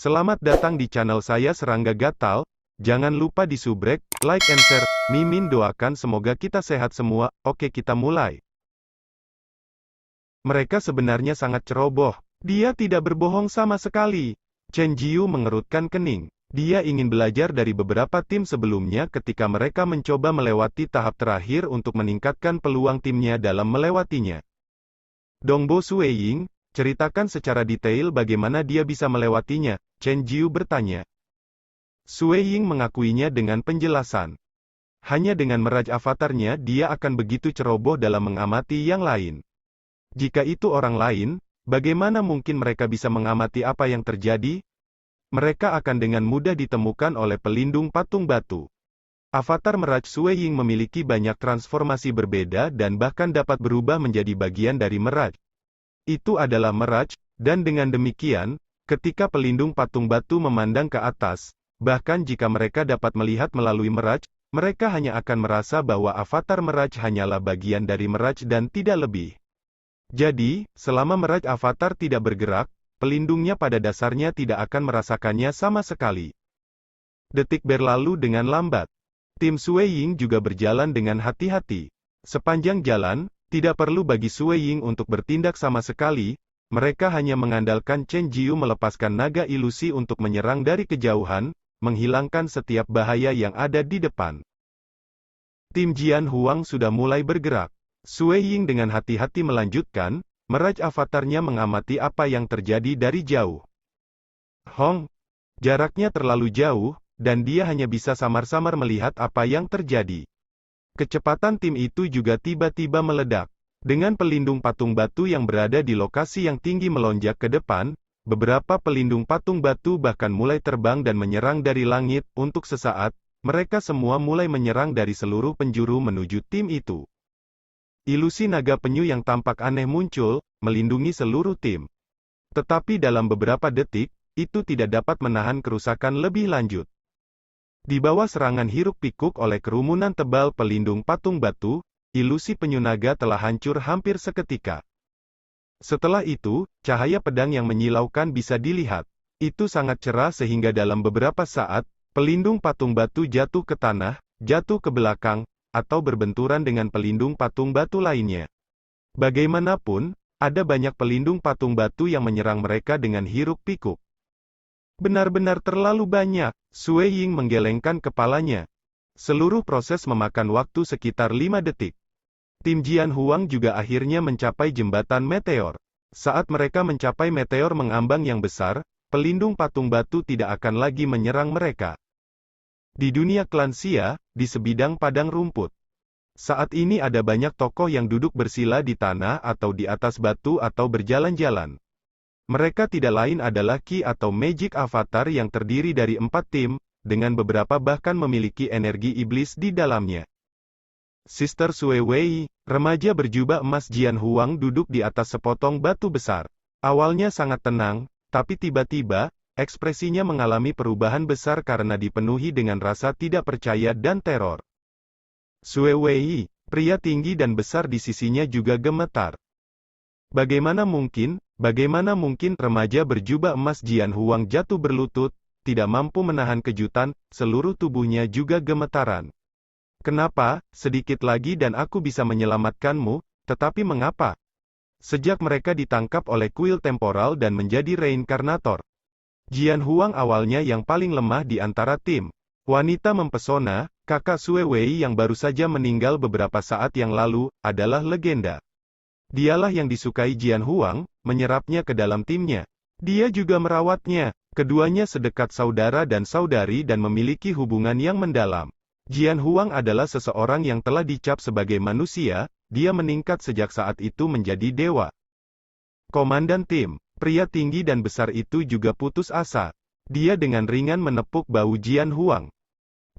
Selamat datang di channel saya Serangga Gatal. Jangan lupa di subrek, like and share. Mimin doakan semoga kita sehat semua. Oke, kita mulai. Mereka sebenarnya sangat ceroboh. Dia tidak berbohong sama sekali. Chen Jiu mengerutkan kening. Dia ingin belajar dari beberapa tim sebelumnya ketika mereka mencoba melewati tahap terakhir untuk meningkatkan peluang timnya dalam melewatinya. Dongbo Sueying, ceritakan secara detail bagaimana dia bisa melewatinya, Chen Jiu bertanya. Sueying mengakuinya dengan penjelasan. Hanya dengan meraj avatarnya dia akan begitu ceroboh dalam mengamati yang lain. Jika itu orang lain, bagaimana mungkin mereka bisa mengamati apa yang terjadi? Mereka akan dengan mudah ditemukan oleh pelindung patung batu. Avatar meraj Sueying memiliki banyak transformasi berbeda dan bahkan dapat berubah menjadi bagian dari meraj. Itu adalah meraj, dan dengan demikian, ketika pelindung patung batu memandang ke atas, bahkan jika mereka dapat melihat melalui meraj, mereka hanya akan merasa bahwa avatar meraj hanyalah bagian dari meraj dan tidak lebih. Jadi, selama meraj avatar tidak bergerak, pelindungnya pada dasarnya tidak akan merasakannya sama sekali. Detik berlalu dengan lambat. Tim Sueying juga berjalan dengan hati-hati. Sepanjang jalan, tidak perlu bagi Sueying untuk bertindak sama sekali, mereka hanya mengandalkan Chen Jiu melepaskan naga ilusi untuk menyerang dari kejauhan, menghilangkan setiap bahaya yang ada di depan. Tim Jian Huang sudah mulai bergerak. Sueying dengan hati-hati melanjutkan, meraj avatarnya mengamati apa yang terjadi dari jauh. Hong, jaraknya terlalu jauh, dan dia hanya bisa samar-samar melihat apa yang terjadi. Kecepatan tim itu juga tiba-tiba meledak. Dengan pelindung patung batu yang berada di lokasi yang tinggi melonjak ke depan, beberapa pelindung patung batu bahkan mulai terbang dan menyerang dari langit. Untuk sesaat, mereka semua mulai menyerang dari seluruh penjuru menuju tim itu. Ilusi naga penyu yang tampak aneh muncul, melindungi seluruh tim. Tetapi dalam beberapa detik, itu tidak dapat menahan kerusakan lebih lanjut. Di bawah serangan hiruk-pikuk oleh kerumunan tebal pelindung patung batu, ilusi penyu naga telah hancur hampir seketika. Setelah itu, cahaya pedang yang menyilaukan bisa dilihat. Itu sangat cerah sehingga dalam beberapa saat, pelindung patung batu jatuh ke tanah, jatuh ke belakang, atau berbenturan dengan pelindung patung batu lainnya. Bagaimanapun, ada banyak pelindung patung batu yang menyerang mereka dengan hiruk-pikuk. Benar-benar terlalu banyak. Sueying menggelengkan kepalanya. Seluruh proses memakan waktu sekitar 5 detik. Tim Jian Huang juga akhirnya mencapai jembatan meteor. Saat mereka mencapai meteor mengambang yang besar, pelindung patung batu tidak akan lagi menyerang mereka. Di dunia klan Xia, di sebidang padang rumput. Saat ini ada banyak tokoh yang duduk bersila di tanah atau di atas batu atau berjalan-jalan. Mereka tidak lain adalah Qi atau Magic Avatar yang terdiri dari 4 tim, dengan beberapa bahkan memiliki energi iblis di dalamnya. Sister Sue Wei, remaja berjubah emas Jian Huang duduk di atas sepotong batu besar. Awalnya sangat tenang, tapi tiba-tiba, ekspresinya mengalami perubahan besar karena dipenuhi dengan rasa tidak percaya dan teror. Sue Wei, pria tinggi dan besar di sisinya juga gemetar. Bagaimana mungkin remaja berjubah emas Jian Huang jatuh berlutut, tidak mampu menahan kejutan, seluruh tubuhnya juga gemetaran. Kenapa, sedikit lagi dan aku bisa menyelamatkanmu, tetapi mengapa? Sejak mereka ditangkap oleh kuil temporal dan menjadi reinkarnator. Jian Huang awalnya yang paling lemah di antara tim. Wanita mempesona, kakak Sue Wei yang baru saja meninggal beberapa saat yang lalu, adalah legenda. Dialah yang disukai Jian Huang, menyerapnya ke dalam timnya. Dia juga merawatnya. Keduanya sedekat saudara dan saudari dan memiliki hubungan yang mendalam. Jian Huang adalah seseorang yang telah dicap sebagai manusia, dia meningkat sejak saat itu menjadi dewa. Komandan tim, pria tinggi dan besar itu juga putus asa. Dia dengan ringan menepuk bahu Jian Huang.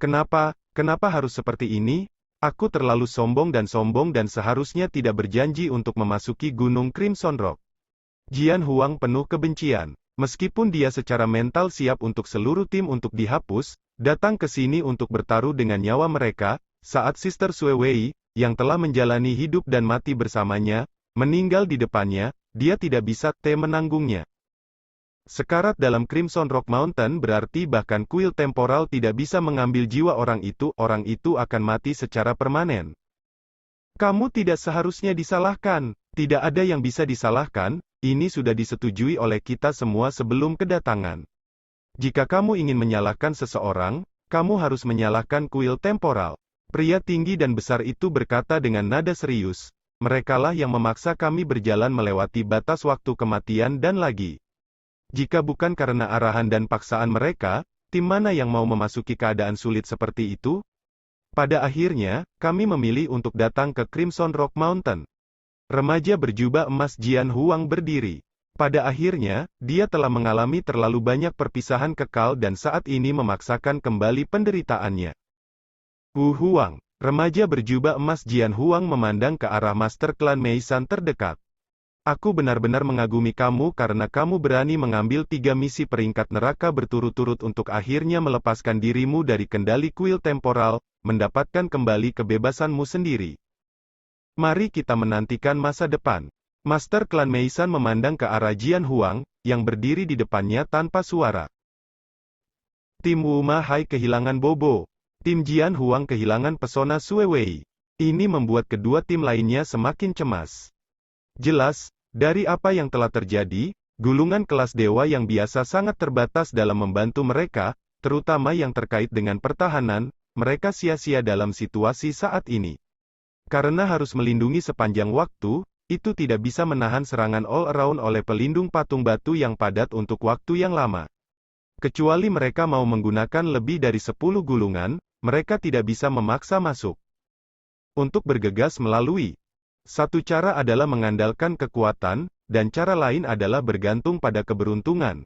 Kenapa harus seperti ini? Aku terlalu sombong dan seharusnya tidak berjanji untuk memasuki Gunung Crimson Rock. Jian Huang penuh kebencian. Meskipun dia secara mental siap untuk seluruh tim untuk dihapus, datang ke sini untuk bertaruh dengan nyawa mereka, saat Sister Sue Wei, yang telah menjalani hidup dan mati bersamanya, meninggal di depannya, dia tidak bisa menanggungnya. Sekarat dalam Crimson Rock Mountain berarti bahkan kuil temporal tidak bisa mengambil jiwa orang itu akan mati secara permanen. Kamu tidak seharusnya disalahkan, tidak ada yang bisa disalahkan, ini sudah disetujui oleh kita semua sebelum kedatangan. Jika kamu ingin menyalahkan seseorang, kamu harus menyalahkan kuil temporal. Pria tinggi dan besar itu berkata dengan nada serius, merekalah yang memaksa kami berjalan melewati batas waktu kematian dan lagi. Jika bukan karena arahan dan paksaan mereka, tim mana yang mau memasuki keadaan sulit seperti itu? Pada akhirnya, kami memilih untuk datang ke Crimson Rock Mountain. Remaja berjubah emas Jian Huang berdiri. Pada akhirnya, dia telah mengalami terlalu banyak perpisahan kekal dan saat ini memaksakan kembali penderitaannya. Wu Huang, remaja berjubah emas Jian Huang memandang ke arah Master Klan Meisan terdekat. Aku benar-benar mengagumi kamu karena kamu berani mengambil 3 misi peringkat neraka berturut-turut untuk akhirnya melepaskan dirimu dari kendali kuil temporal, mendapatkan kembali kebebasanmu sendiri. Mari kita menantikan masa depan. Master Klan Meisan memandang ke arah Jian Huang, yang berdiri di depannya tanpa suara. Tim Wu Ma Hai kehilangan Bobo. Tim Jian Huang kehilangan pesona Sue Wei. Ini membuat kedua tim lainnya semakin cemas. Jelas, dari apa yang telah terjadi, gulungan kelas dewa yang biasa sangat terbatas dalam membantu mereka, terutama yang terkait dengan pertahanan, mereka sia-sia dalam situasi saat ini. Karena harus melindungi sepanjang waktu, itu tidak bisa menahan serangan all-around oleh pelindung patung batu yang padat untuk waktu yang lama. Kecuali mereka mau menggunakan lebih dari 10 gulungan, mereka tidak bisa memaksa masuk. Untuk bergegas melalui satu cara adalah mengandalkan kekuatan, dan cara lain adalah bergantung pada keberuntungan.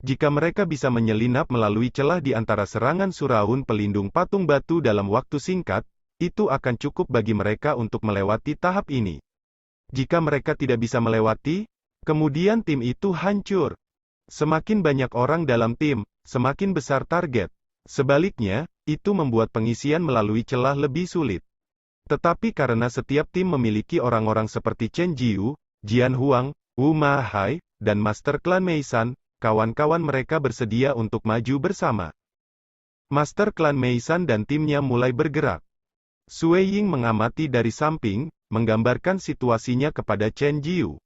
Jika mereka bisa menyelinap melalui celah di antara serangan Suraun pelindung patung batu dalam waktu singkat, itu akan cukup bagi mereka untuk melewati tahap ini. Jika mereka tidak bisa melewati, kemudian tim itu hancur. Semakin banyak orang dalam tim, semakin besar target. Sebaliknya, itu membuat pengisian melalui celah lebih sulit. Tetapi karena setiap tim memiliki orang-orang seperti Chen Jiu, Jian Huang, Wu Ma Hai, dan Master Klan Meisan, kawan-kawan mereka bersedia untuk maju bersama. Master Klan Meisan dan timnya mulai bergerak. Sue Ying mengamati dari samping, menggambarkan situasinya kepada Chen Jiu.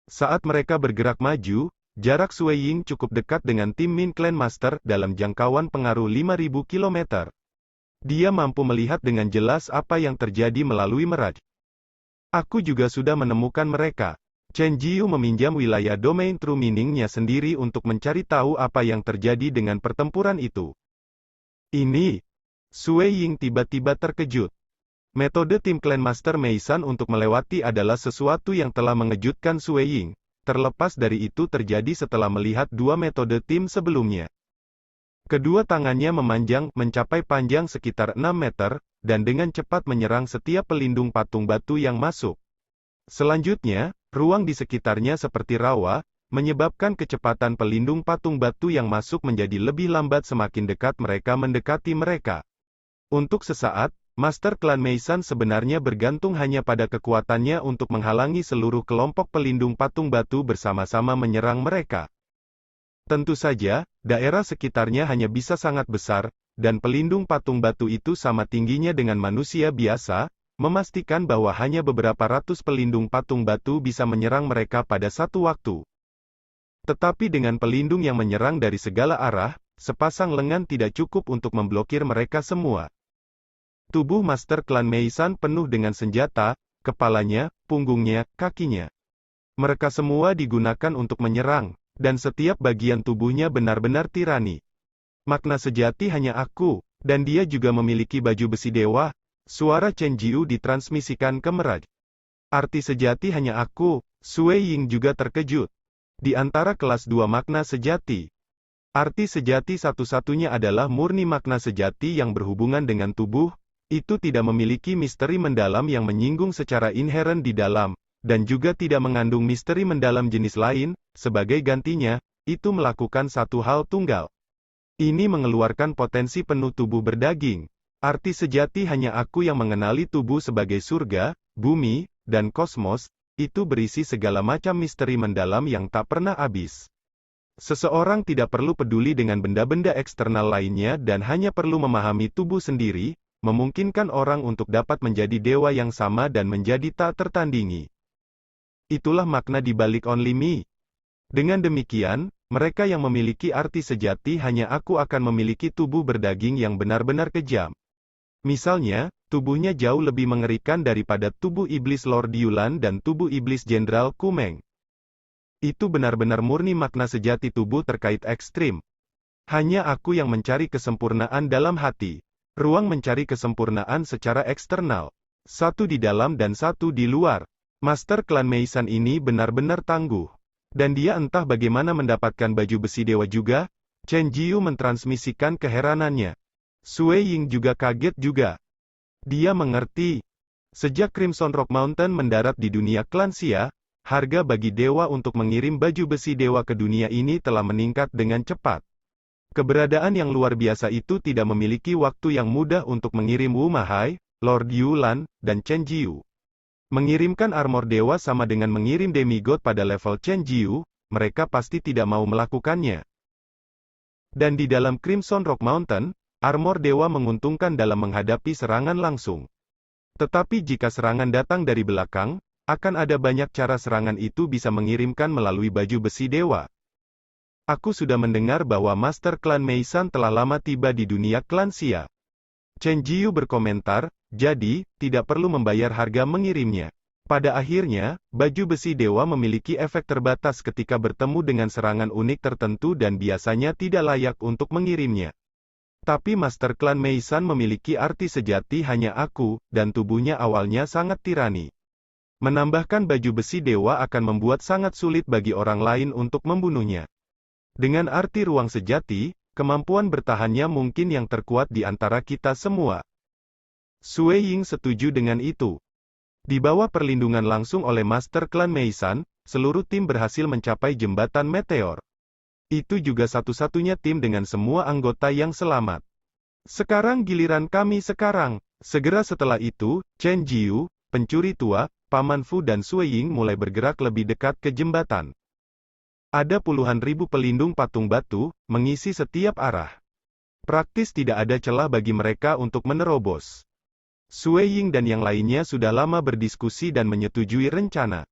Saat mereka bergerak maju, jarak Sue Ying cukup dekat dengan tim Min Clan Master dalam jangkauan pengaruh 5.000 km. Dia mampu melihat dengan jelas apa yang terjadi melalui Meraj. Aku juga sudah menemukan mereka. Chen Jiu meminjam wilayah domain True Meaning-nya sendiri untuk mencari tahu apa yang terjadi dengan pertempuran itu. Ini. Sue Ying tiba-tiba terkejut. Metode tim Clan Master Meisan untuk melewati adalah sesuatu yang telah mengejutkan Sue Ying. Terlepas dari itu terjadi setelah melihat dua metode tim sebelumnya. Kedua tangannya memanjang, mencapai panjang sekitar 6 meter, dan dengan cepat menyerang setiap pelindung patung batu yang masuk. Selanjutnya, ruang di sekitarnya seperti rawa, menyebabkan kecepatan pelindung patung batu yang masuk menjadi lebih lambat semakin dekat mereka mendekati mereka. Untuk sesaat, Master Klan Meisan sebenarnya bergantung hanya pada kekuatannya untuk menghalangi seluruh kelompok pelindung patung batu bersama-sama menyerang mereka. Tentu saja, daerah sekitarnya hanya bisa sangat besar, dan pelindung patung batu itu sama tingginya dengan manusia biasa, memastikan bahwa hanya beberapa ratus pelindung patung batu bisa menyerang mereka pada satu waktu. Tetapi dengan pelindung yang menyerang dari segala arah, sepasang lengan tidak cukup untuk memblokir mereka semua. Tubuh Master Klan Meisan penuh dengan senjata, kepalanya, punggungnya, kakinya. Mereka semua digunakan untuk menyerang. Dan setiap bagian tubuhnya benar-benar tirani. Makna sejati hanya aku, dan dia juga memiliki baju besi dewa. Suara Chen Jiu ditransmisikan ke Meraj. Arti sejati hanya aku, Sue Ying juga terkejut. Di antara kelas 2 makna sejati. Arti sejati satu-satunya adalah murni makna sejati yang berhubungan dengan tubuh, itu tidak memiliki misteri mendalam yang menyinggung secara inheren di dalam. Dan juga tidak mengandung misteri mendalam jenis lain, sebagai gantinya, itu melakukan satu hal tunggal. Ini mengeluarkan potensi penuh tubuh berdaging. Arti sejati hanya aku yang mengenali tubuh sebagai surga, bumi, dan kosmos, itu berisi segala macam misteri mendalam yang tak pernah habis. Seseorang tidak perlu peduli dengan benda-benda eksternal lainnya dan hanya perlu memahami tubuh sendiri, memungkinkan orang untuk dapat menjadi dewa yang sama dan menjadi tak tertandingi. Itulah makna di balik Only Me. Dengan demikian, mereka yang memiliki arti sejati hanya aku akan memiliki tubuh berdaging yang benar-benar kejam. Misalnya, tubuhnya jauh lebih mengerikan daripada tubuh iblis Lord Yulan dan tubuh iblis Jenderal Kumeng. Itu benar-benar murni makna sejati tubuh terkait ekstrim. Hanya aku yang mencari kesempurnaan dalam hati. Ruang mencari kesempurnaan secara eksternal. Satu di dalam dan satu di luar. Master klan Meisan ini benar-benar tangguh. Dan dia entah bagaimana mendapatkan baju besi dewa juga. Chen Jiu mentransmisikan keheranannya. Sui Ying juga kaget juga. Dia mengerti. Sejak Crimson Rock Mountain mendarat di dunia klan Xia, harga bagi dewa untuk mengirim baju besi dewa ke dunia ini telah meningkat dengan cepat. Keberadaan yang luar biasa itu tidak memiliki waktu yang mudah untuk mengirim Wu Mahai, Lord Yulan, dan Chen Jiu. Mengirimkan armor dewa sama dengan mengirim demigod pada level Chen Jiu, mereka pasti tidak mau melakukannya. Dan di dalam Crimson Rock Mountain, armor dewa menguntungkan dalam menghadapi serangan langsung. Tetapi jika serangan datang dari belakang, akan ada banyak cara serangan itu bisa mengirimkan melalui baju besi dewa. Aku sudah mendengar bahwa Master Klan Meisan telah lama tiba di dunia klan Xia. Chen Jiu berkomentar, jadi, tidak perlu membayar harga mengirimnya. Pada akhirnya, baju besi dewa memiliki efek terbatas ketika bertemu dengan serangan unik tertentu dan biasanya tidak layak untuk mengirimnya. Tapi Master Klan Meisan memiliki arti sejati hanya aku, dan tubuhnya awalnya sangat tirani. Menambahkan baju besi dewa akan membuat sangat sulit bagi orang lain untuk membunuhnya. Dengan arti ruang sejati, kemampuan bertahannya mungkin yang terkuat di antara kita semua. Sui Ying setuju dengan itu. Di bawah perlindungan langsung oleh Master Klan Meisan, seluruh tim berhasil mencapai jembatan meteor. Itu juga satu-satunya tim dengan semua anggota yang selamat. Sekarang giliran kami sekarang. Segera setelah itu, Chen Jiu, pencuri tua, Paman Fu dan Sui Ying mulai bergerak lebih dekat ke jembatan. Ada puluhan ribu pelindung patung batu, mengisi setiap arah. Praktis tidak ada celah bagi mereka untuk menerobos. Sui Ying dan yang lainnya sudah lama berdiskusi dan menyetujui rencana.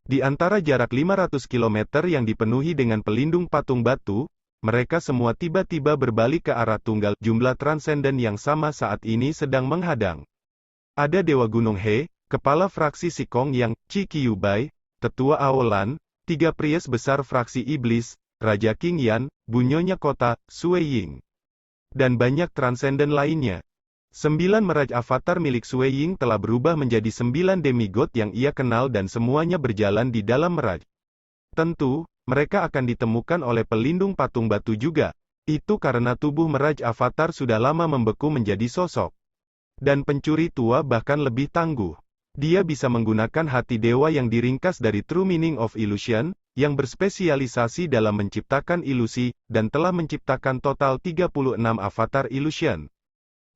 Di antara jarak 500 km yang dipenuhi dengan pelindung patung batu, mereka semua tiba-tiba berbalik ke arah tunggal jumlah transenden yang sama saat ini sedang menghadang. Ada Dewa Gunung He, Kepala Fraksi Sikong yang, Chi Qiubai, Tetua Aolan, 3 Priest besar Fraksi Iblis, Raja King Yan, Bunyonya Kota, Sui Ying. Dan banyak transenden lainnya. 9 meraj avatar milik Sui Ying telah berubah menjadi 9 demigod yang ia kenal dan semuanya berjalan di dalam meraj. Tentu, mereka akan ditemukan oleh pelindung patung batu juga. Itu karena tubuh meraj avatar sudah lama membeku menjadi sosok. Dan pencuri tua bahkan lebih tangguh. Dia bisa menggunakan hati dewa yang diringkas dari True Meaning of Illusion, yang berspesialisasi dalam menciptakan ilusi, dan telah menciptakan total 36 avatar illusion.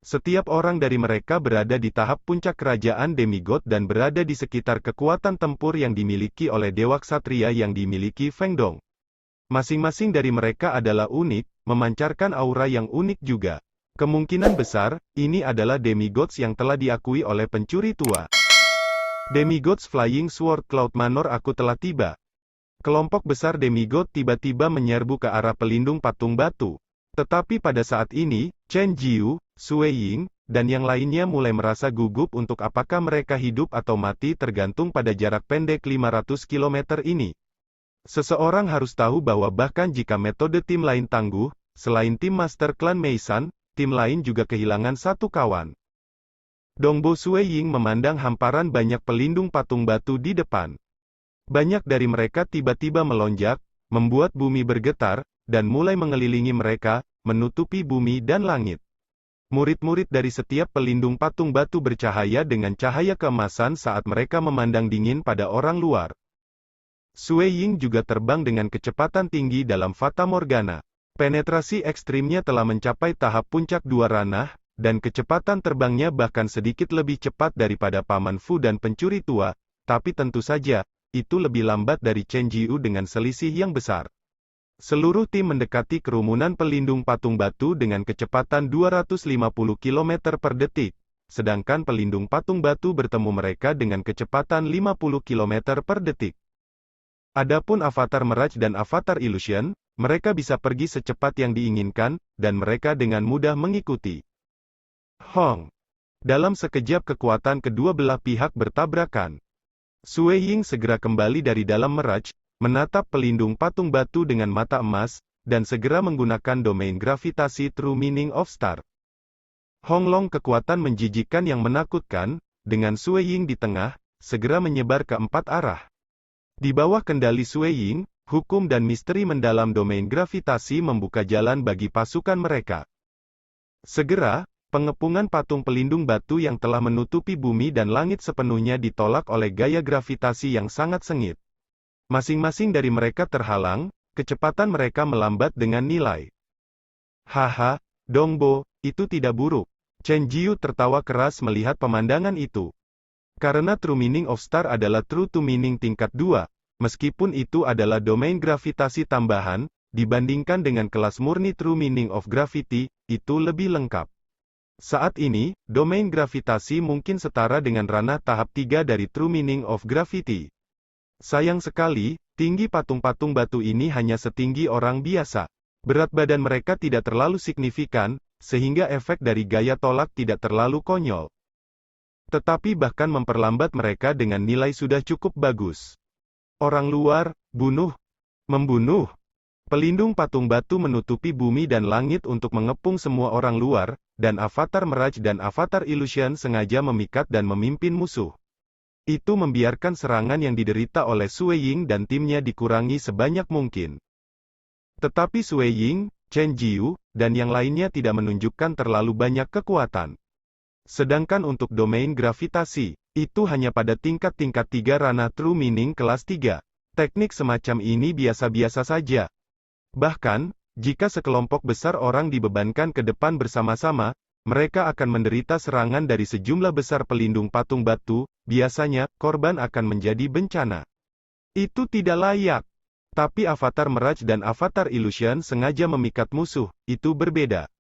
Setiap orang dari mereka berada di tahap puncak kerajaan demigod dan berada di sekitar kekuatan tempur yang dimiliki oleh Dewa Ksatria yang dimiliki Feng Dong. Masing-masing dari mereka adalah unik, memancarkan aura yang unik juga. Kemungkinan besar, ini adalah demigods yang telah diakui oleh pencuri tua. Demigods Flying Sword Cloud Manor aku telah tiba. Kelompok besar demigod tiba-tiba menyerbu ke arah pelindung patung batu. Tetapi pada saat ini, Chen Jiu, Sui Ying, dan yang lainnya mulai merasa gugup untuk apakah mereka hidup atau mati tergantung pada jarak pendek 500 km ini. Seseorang harus tahu bahwa bahkan jika metode tim lain tangguh, selain tim Master Klan Meisan, tim lain juga kehilangan satu kawan. Dongbo Sui Ying memandang hamparan banyak pelindung patung batu di depan. Banyak dari mereka tiba-tiba melonjak, membuat bumi bergetar, dan mulai mengelilingi mereka, menutupi bumi dan langit. Murid-murid dari setiap pelindung patung batu bercahaya dengan cahaya keemasan saat mereka memandang dingin pada orang luar. Sui Ying juga terbang dengan kecepatan tinggi dalam Fata Morgana. Penetrasi ekstrimnya telah mencapai tahap puncak 2 ranah, dan kecepatan terbangnya bahkan sedikit lebih cepat daripada Paman Fu dan pencuri tua, tapi tentu saja, itu lebih lambat dari Chen Jiu dengan selisih yang besar. Seluruh tim mendekati kerumunan pelindung patung batu dengan kecepatan 250 km per detik, sedangkan pelindung patung batu bertemu mereka dengan kecepatan 50 km per detik. Adapun Avatar Mirage dan Avatar Illusion, mereka bisa pergi secepat yang diinginkan, dan mereka dengan mudah mengikuti. Hong. Dalam sekejap kekuatan kedua belah pihak bertabrakan. Sui Ying segera kembali dari dalam Mirage, menatap pelindung patung batu dengan mata emas, dan segera menggunakan domain gravitasi True Meaning of Star. Hong Long kekuatan menjijikkan yang menakutkan, dengan Sui Ying di tengah, segera menyebar ke empat arah. Di bawah kendali Sui Ying, hukum dan misteri mendalam domain gravitasi membuka jalan bagi pasukan mereka. Segera, pengepungan patung pelindung batu yang telah menutupi bumi dan langit sepenuhnya ditolak oleh gaya gravitasi yang sangat sengit. Masing-masing dari mereka terhalang, kecepatan mereka melambat dengan nilai. Haha, Dongbo, itu tidak buruk. Chen Jiu tertawa keras melihat pemandangan itu. Karena True Meaning of Star adalah True to Meaning tingkat 2, meskipun itu adalah domain gravitasi tambahan, dibandingkan dengan kelas murni True Meaning of Gravity, itu lebih lengkap. Saat ini, domain gravitasi mungkin setara dengan ranah tahap 3 dari True Meaning of Gravity. Sayang sekali, tinggi patung-patung batu ini hanya setinggi orang biasa. Berat badan mereka tidak terlalu signifikan, sehingga efek dari gaya tolak tidak terlalu konyol. Tetapi bahkan memperlambat mereka dengan nilai sudah cukup bagus. Orang luar, membunuh. Pelindung patung batu menutupi bumi dan langit untuk mengepung semua orang luar, dan Avatar Mirage dan Avatar Illusion sengaja memikat dan memimpin musuh. Itu membiarkan serangan yang diderita oleh Sui Ying dan timnya dikurangi sebanyak mungkin. Tetapi Sui Ying, Chen Jiu, dan yang lainnya tidak menunjukkan terlalu banyak kekuatan. Sedangkan untuk domain gravitasi, itu hanya pada tingkat-tingkat 3 ranah True Meaning kelas 3. Teknik semacam ini biasa-biasa saja. Bahkan, jika sekelompok besar orang dibebankan ke depan bersama-sama, mereka akan menderita serangan dari sejumlah besar pelindung patung batu, biasanya, korban akan menjadi bencana. Itu tidak layak. Tapi Avatar Mirage dan Avatar Illusion sengaja memikat musuh, itu berbeda.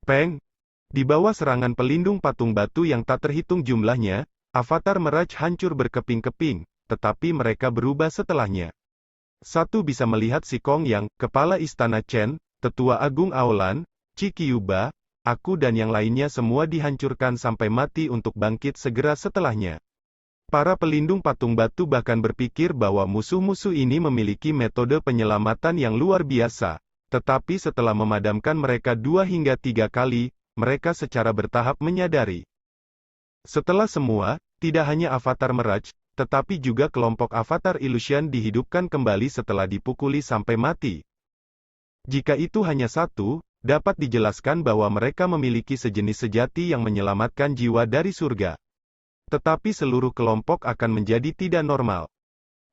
Peng. Di bawah serangan pelindung patung batu yang tak terhitung jumlahnya, Avatar Mirage hancur berkeping-keping, tetapi mereka berubah setelahnya. Satu bisa melihat si Kong yang, Kepala Istana Chen, Tetua Agung Aolan, Cikyuba, aku dan yang lainnya semua dihancurkan sampai mati untuk bangkit segera setelahnya. Para pelindung patung batu bahkan berpikir bahwa musuh-musuh ini memiliki metode penyelamatan yang luar biasa, tetapi setelah memadamkan mereka 2 hingga 3 kali, mereka secara bertahap menyadari. Setelah semua, tidak hanya Avatar Mirage, tetapi juga kelompok Avatar Illusion dihidupkan kembali setelah dipukuli sampai mati. Jika itu hanya satu, dapat dijelaskan bahwa mereka memiliki sejenis sejati yang menyelamatkan jiwa dari surga. Tetapi seluruh kelompok akan menjadi tidak normal.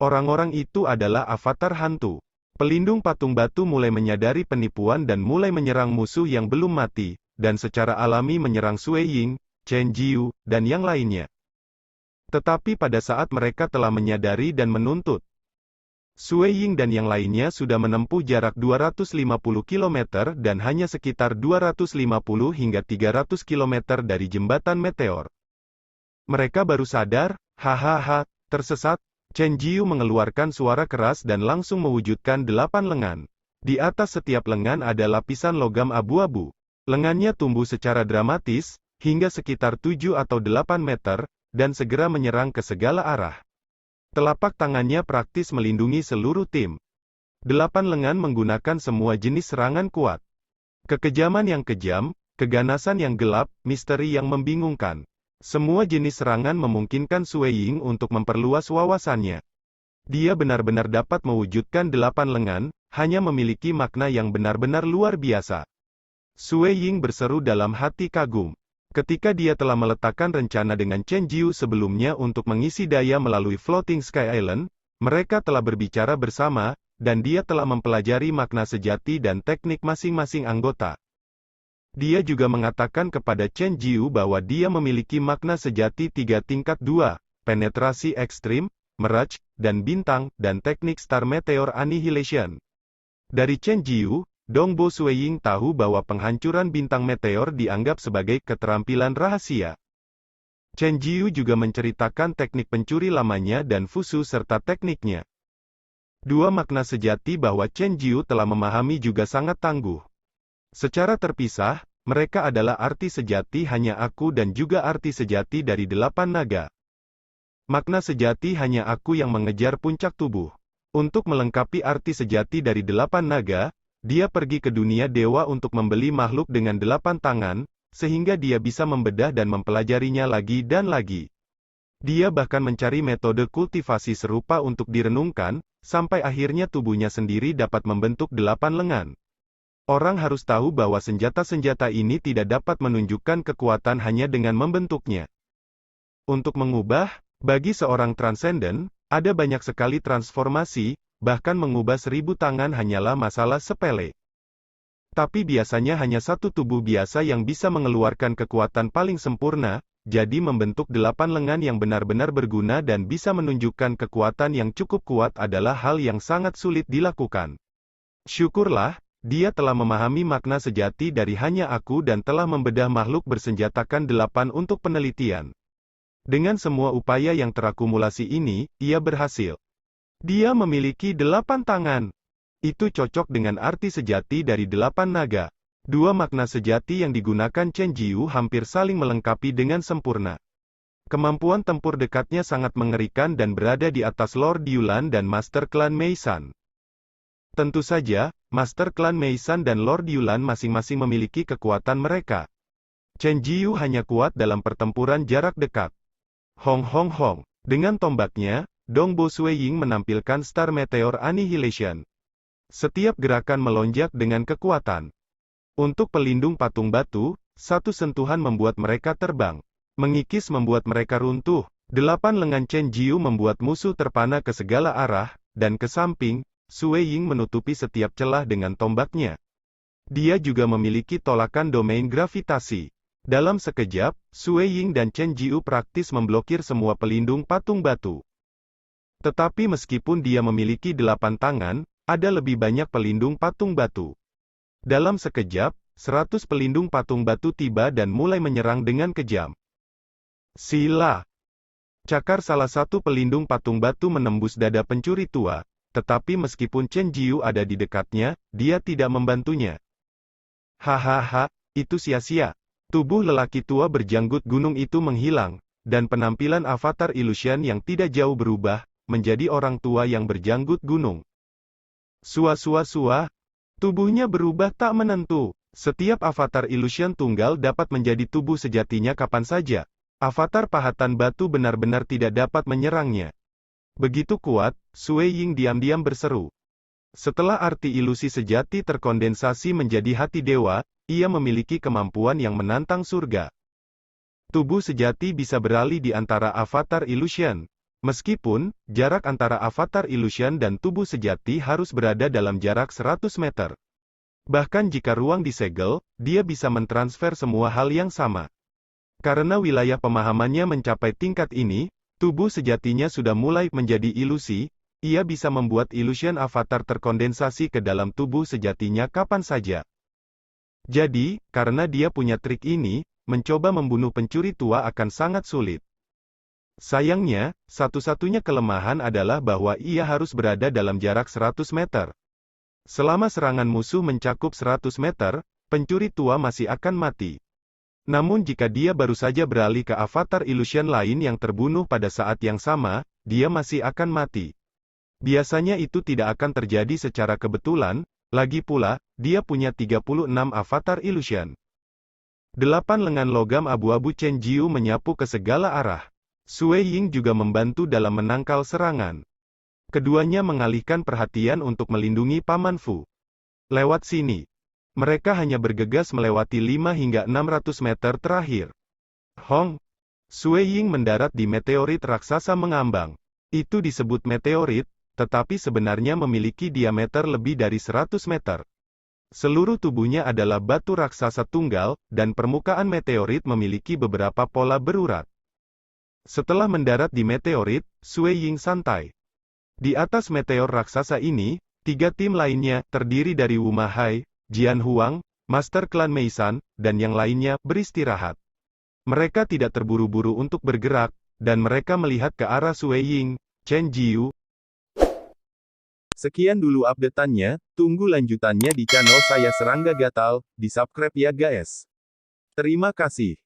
Orang-orang itu adalah avatar hantu. Pelindung patung batu mulai menyadari penipuan dan mulai menyerang musuh yang belum mati, dan secara alami menyerang Sui Ying, Chen Jiu, dan yang lainnya. Tetapi pada saat mereka telah menyadari dan menuntut, Sui Ying dan yang lainnya sudah menempuh jarak 250 km dan hanya sekitar 250 hingga 300 km dari jembatan meteor. Mereka baru sadar, hahaha, tersesat. Chen Jiu mengeluarkan suara keras dan langsung mewujudkan 8 lengan. Di atas setiap lengan ada lapisan logam abu-abu. Lengannya tumbuh secara dramatis, hingga sekitar 7 atau 8 meter, dan segera menyerang ke segala arah. Telapak tangannya praktis melindungi seluruh tim. 8 lengan menggunakan semua jenis serangan kuat. Kekejaman yang kejam, keganasan yang gelap, misteri yang membingungkan. Semua jenis serangan memungkinkan Sui Ying untuk memperluas wawasannya. Dia benar-benar dapat mewujudkan 8 lengan, hanya memiliki makna yang benar-benar luar biasa. Sui Ying berseru dalam hati kagum. Ketika dia telah meletakkan rencana dengan Chen Jiu sebelumnya untuk mengisi daya melalui Floating Sky Island, mereka telah berbicara bersama, dan dia telah mempelajari makna sejati dan teknik masing-masing anggota. Dia juga mengatakan kepada Chen Jiu bahwa dia memiliki makna sejati 3 tingkat 2, penetrasi ekstrim, Mirage, dan bintang, dan teknik Star Meteor Annihilation. Dari Chen Jiu, Dongbo Suiying tahu bahwa penghancuran bintang meteor dianggap sebagai keterampilan rahasia. Chen Jiu juga menceritakan teknik pencuri lamanya dan Fusu serta tekniknya. Dua makna sejati bahwa Chen Jiu telah memahami juga sangat tangguh. Secara terpisah, mereka adalah arti sejati hanya aku dan juga arti sejati dari 8 naga. Makna sejati hanya aku yang mengejar puncak tubuh. Untuk melengkapi arti sejati dari 8 naga, dia pergi ke dunia dewa untuk membeli makhluk dengan 8 tangan, sehingga dia bisa membedah dan mempelajarinya lagi dan lagi. Dia bahkan mencari metode kultivasi serupa untuk direnungkan, sampai akhirnya tubuhnya sendiri dapat membentuk 8 lengan. Orang harus tahu bahwa senjata-senjata ini tidak dapat menunjukkan kekuatan hanya dengan membentuknya. Untuk mengubah, bagi seorang transenden, ada banyak sekali transformasi, bahkan mengubah 1000 tangan hanyalah masalah sepele. Tapi biasanya hanya satu tubuh biasa yang bisa mengeluarkan kekuatan paling sempurna, jadi membentuk 8 lengan yang benar-benar berguna dan bisa menunjukkan kekuatan yang cukup kuat adalah hal yang sangat sulit dilakukan. Syukurlah, dia telah memahami makna sejati dari hanya aku dan telah membedah makhluk bersenjatakan 8 untuk penelitian. Dengan semua upaya yang terakumulasi ini, ia berhasil. Dia memiliki 8 tangan. Itu cocok dengan arti sejati dari 8 naga. Dua makna sejati yang digunakan Chen Jiu hampir saling melengkapi dengan sempurna. Kemampuan tempur dekatnya sangat mengerikan dan berada di atas Lord Yulan dan Master Klan Meisan. Tentu saja, Master Klan Meisan dan Lord Yulan masing-masing memiliki kekuatan mereka. Chen Jiu hanya kuat dalam pertempuran jarak dekat. Hong Hong Hong. Dengan tombaknya, Dongbo Suiying menampilkan Star Meteor Annihilation. Setiap gerakan melonjak dengan kekuatan. Untuk pelindung patung batu, satu sentuhan membuat mereka terbang. Mengikis membuat mereka runtuh. 8 lengan Chen Jiu membuat musuh terpana ke segala arah, dan ke samping, Suiying menutupi setiap celah dengan tombaknya. Dia juga memiliki tolakan domain gravitasi. Dalam sekejap, Suiying dan Chen Jiu praktis memblokir semua pelindung patung batu. Tetapi meskipun dia memiliki 8 tangan, ada lebih banyak pelindung patung batu. Dalam sekejap, 100 pelindung patung batu tiba dan mulai menyerang dengan kejam. Sila. Cakar salah satu pelindung patung batu menembus dada pencuri tua, tetapi meskipun Chen Jiu ada di dekatnya, dia tidak membantunya. Hahaha, itu sia-sia. Tubuh lelaki tua berjanggut gunung itu menghilang, dan penampilan avatar illusion yang tidak jauh berubah, menjadi orang tua yang berjanggut gunung. Sua-sua-sua. Tubuhnya berubah tak menentu. Setiap avatar illusion tunggal dapat menjadi tubuh sejatinya kapan saja. Avatar pahatan batu benar-benar tidak dapat menyerangnya. Begitu kuat, Suiying diam-diam berseru. Setelah arti ilusi sejati terkondensasi menjadi hati dewa, ia memiliki kemampuan yang menantang surga. Tubuh sejati bisa beralih di antara avatar illusion. Meskipun, jarak antara avatar illusion dan tubuh sejati harus berada dalam jarak 100 meter. Bahkan jika ruang disegel, dia bisa mentransfer semua hal yang sama. Karena wilayah pemahamannya mencapai tingkat ini, tubuh sejatinya sudah mulai menjadi ilusi, ia bisa membuat illusion avatar terkondensasi ke dalam tubuh sejatinya kapan saja. Jadi, karena dia punya trik ini, mencoba membunuh pencuri tua akan sangat sulit. Sayangnya, satu-satunya kelemahan adalah bahwa ia harus berada dalam jarak 100 meter. Selama serangan musuh mencakup 100 meter, pencuri tua masih akan mati. Namun jika dia baru saja beralih ke avatar illusion lain yang terbunuh pada saat yang sama, dia masih akan mati. Biasanya itu tidak akan terjadi secara kebetulan, lagi pula, dia punya 36 avatar illusion. 8 lengan logam abu-abu Chen Jiu menyapu ke segala arah. Suiying juga membantu dalam menangkal serangan. Keduanya mengalihkan perhatian untuk melindungi Paman Fu. Lewat sini. Mereka hanya bergegas melewati 5 hingga 600 meter terakhir. Hong. Suiying mendarat di meteorit raksasa mengambang. Itu disebut meteorit, tetapi sebenarnya memiliki diameter lebih dari 100 meter. Seluruh tubuhnya adalah batu raksasa tunggal, dan permukaan meteorit memiliki beberapa pola berurat. Setelah mendarat di meteorit, Suiying santai. Di atas meteor raksasa ini, Tiga tim lainnya, terdiri dari Wu Mahai, Jian Huang, Master Klan Meisan, dan yang lainnya, beristirahat. Mereka tidak terburu-buru untuk bergerak, dan mereka melihat ke arah Sui Ying, Chen Jiu. Sekian dulu update-annya, tunggu lanjutannya di channel saya Serangga Gatal, di subscribe ya guys. Terima kasih.